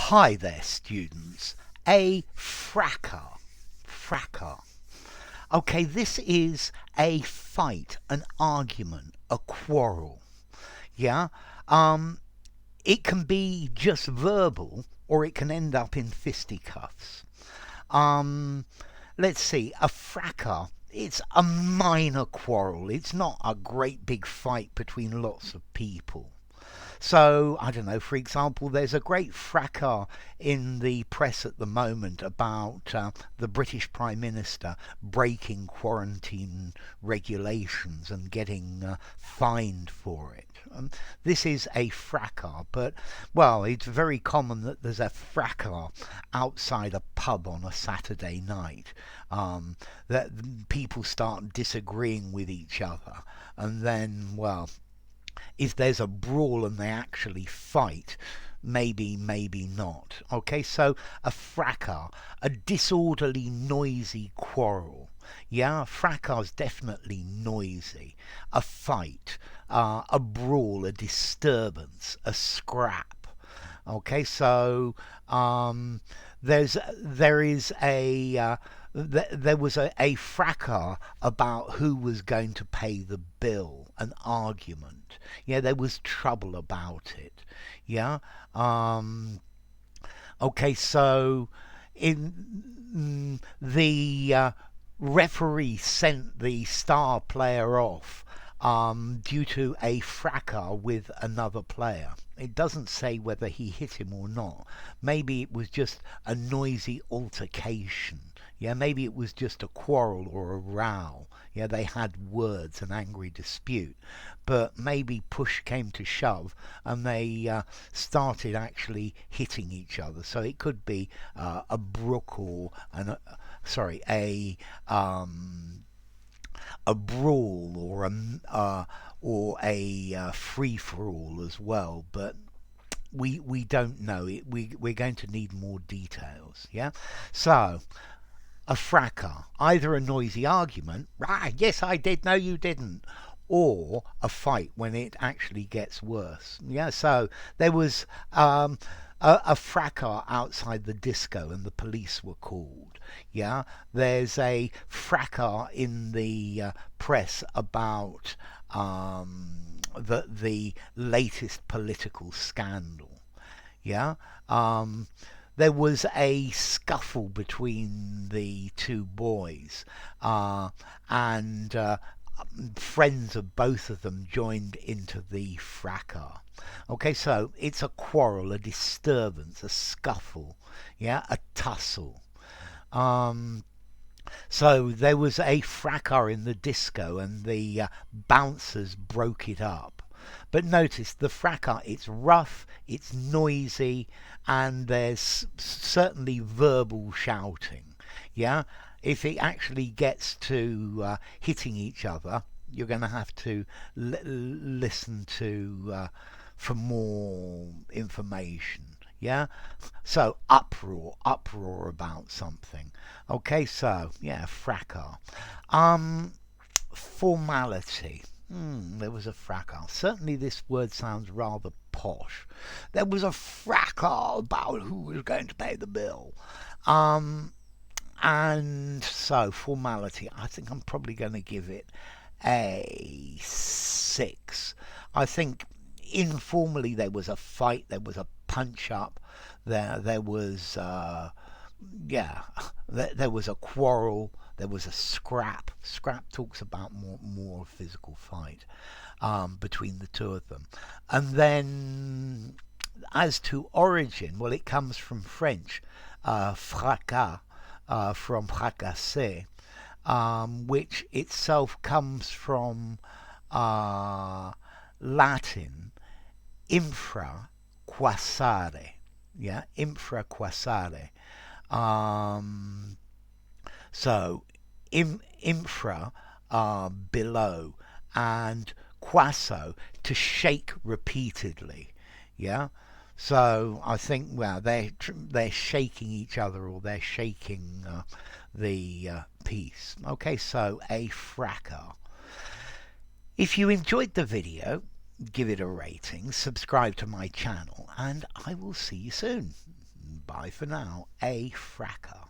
Hi there, students. A fracas. Fracas. Okay, this is a fight, an argument, a quarrel. Yeah? Um, it can be just verbal or it can end up in fisticuffs. Um, let's see, a fracas. It's a minor quarrel. It's not a great big fight between lots of people. So, I don't know, for example, there's a great fracas in the press at the moment about the British Prime Minister breaking quarantine regulations and getting fined for it. This is a fracas, but, well, it's very common that there's a fracas outside a pub on a Saturday night. That people start disagreeing with each other, and then, well, if there's a brawl and they actually fight, maybe, maybe not. Okay, so a fracas, a disorderly, noisy quarrel. Yeah, fracas definitely noisy. A fight, a brawl, a disturbance, a scrap. Okay, so there is a there was a fracas about who was going to pay the bill, an argument. Yeah, there was trouble about it. Yeah. Okay, so in the referee sent the star player off due to a fracas with another player. It doesn't say whether he hit him or not. Maybe it was just a noisy altercation. Yeah, maybe it was just a quarrel or a row. Yeah, they had words, an angry dispute. But maybe push came to shove and they started actually hitting each other. So it could be a brook or a brawl or a free for all as well. But we don't know it. We're going to need more details. Yeah, so a fracas, either a noisy argument, ah, yes I did, no you didn't, or a fight when it actually gets worse. Yeah, so there was a fracas outside the disco and the police were called. Yeah, there's a fracas in the press about the latest political scandal. Yeah. There was a scuffle between the two boys, and friends of both of them joined into the fracas. Okay, so it's a quarrel, a disturbance, a scuffle, yeah, a tussle. So there was a fracas in the disco, and the bouncers broke it up. But notice the fracas, it's rough, it's noisy, and there's certainly verbal shouting. Yeah? If it actually gets to hitting each other, you're going to have to listen to for more information. Yeah? So uproar about something. Okay, so yeah, fracas. Formality. There was a fracas. Certainly this word sounds rather posh. There was a fracas about who was going to pay the bill. And so, formality. I think I'm probably going to give it a 6. I think informally there was a fight, there was a punch up, there was there was a quarrel, there was a scrap. Scrap talks about more physical fight between the two of them. And then as to origin, well, it comes from French, fracas, from fracasser, which itself comes from Latin infraquasare. Yeah, infraquasare. So infra, below, and quasso, to shake repeatedly. Yeah. So I think, well, they're shaking each other, or they're shaking the piece. Okay, so a fracas. If you enjoyed the video, give it a rating, subscribe to my channel, and I will see you soon. Bye for now. A fracas.